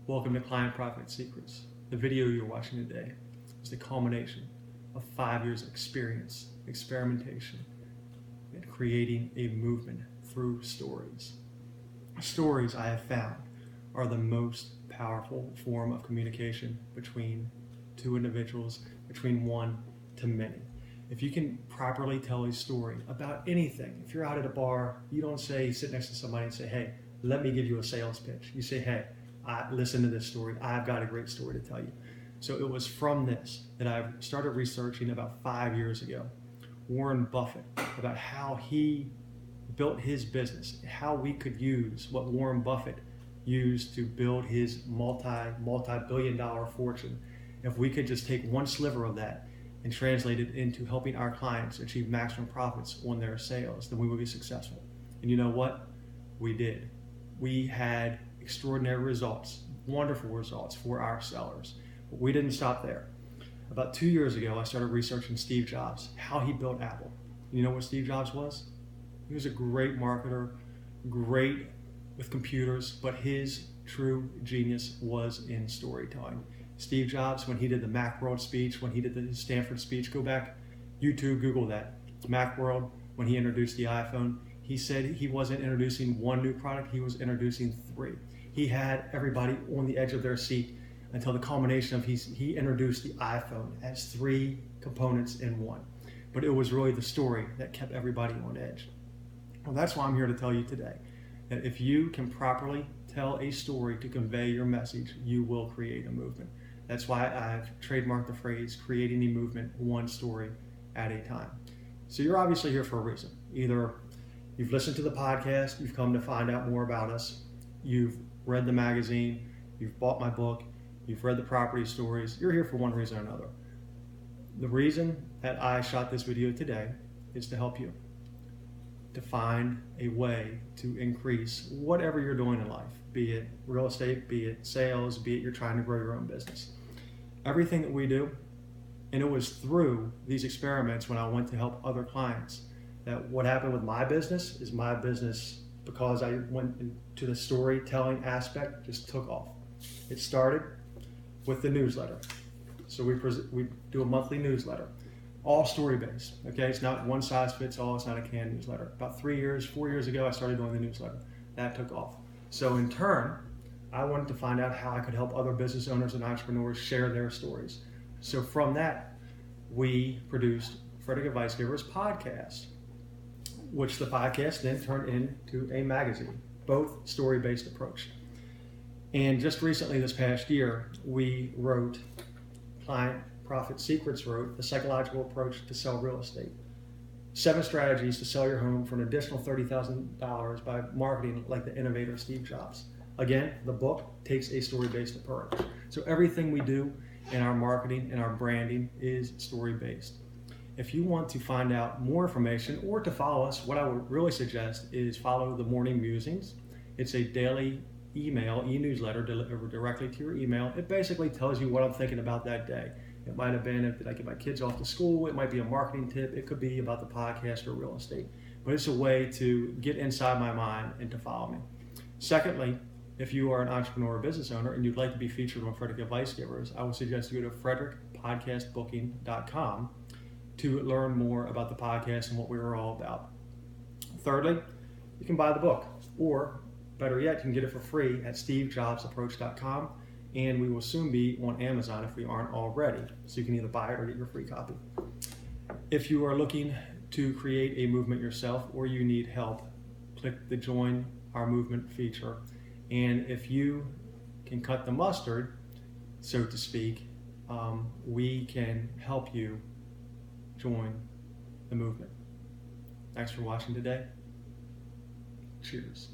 Welcome to Client Profit Secrets. The video you're watching today is the culmination of 5 years of experience, experimentation, and creating a movement through stories. Stories, I have found, are the most powerful form of communication between two individuals, between one to many. If you can properly tell a story about anything, if you're out at a bar, you don't sit next to somebody and say, hey, let me give you a sales pitch. You say, hey, listen to this story. I've got a great story to tell you. So it was from this that I started researching about 5 years ago. Warren Buffett, about how he built his business, how we could use what Warren Buffett used to build his multi-billion dollar fortune. If we could just take one sliver of that and translate it into helping our clients achieve maximum profits on their sales, then we would be successful. And you know what? We did. We had extraordinary results, wonderful results for our sellers. But we didn't stop there. About 2 years ago, I started researching Steve Jobs, how he built Apple. You know what Steve Jobs was? He was a great marketer, great with computers, but his true genius was in storytelling. Steve Jobs, when he did the Macworld speech, when he did the Stanford speech, go back, YouTube, Google that. Macworld, when he introduced the iPhone, he said he wasn't introducing one new product, he was introducing 3. He had everybody on the edge of their seat until the culmination of he introduced the iPhone as 3 components in one. But it was really the story that kept everybody on edge. Well, that's why I'm here to tell you today, that if you can properly tell a story to convey your message, you will create a movement. That's why I've trademarked the phrase, creating a movement one story at a time. So you're obviously here for a reason. Either you've listened to the podcast, you've come to find out more about us, you've read the magazine, you've bought my book, you've read the property stories, you're here for one reason or another. The reason that I shot this video today is to help you to find a way to increase whatever you're doing in life, be it real estate, be it sales, be it you're trying to grow your own business. Everything that we do, and it was through these experiments when I went to help other clients, that what happened with my business is my business, because I went into the storytelling aspect, just took off. It started with the newsletter. So we do a monthly newsletter, all story-based, okay? It's not one size fits all, it's not a canned newsletter. About 4 years ago, I started doing the newsletter. That took off. So in turn, I wanted to find out how I could help other business owners and entrepreneurs share their stories. So from that, we produced Frederick Advice Givers podcast, which the podcast then turned into a magazine, both story-based approach. And just recently, this past year, we wrote, Client Profit Secrets wrote, The Psychological Approach to Sell Real Estate. 7 strategies to sell your home for an additional $30,000 by marketing like the innovator Steve Jobs. Again, the book takes a story-based approach. So everything we do in our marketing and our branding is story-based. If you want to find out more information or to follow us, what I would really suggest is follow the Morning Musings. It's a daily e-newsletter delivered directly to your email. It basically tells you what I'm thinking about that day. It might have been, did I get my kids off to school? It might be a marketing tip. It could be about the podcast or real estate. But it's a way to get inside my mind and to follow me. Secondly, if you are an entrepreneur or business owner and you'd like to be featured on Frederick Advice Givers, I would suggest you go to frederickpodcastbooking.com to learn more about the podcast and what we were all about. Thirdly, you can buy the book, or better yet, you can get it for free at stevejobsapproach.com, and we will soon be on Amazon if we aren't already, so you can either buy it or get your free copy. If you are looking to create a movement yourself or you need help, click the Join Our Movement feature, and if you can cut the mustard, so to speak, we can help you join the movement. Thanks for watching today. Cheers.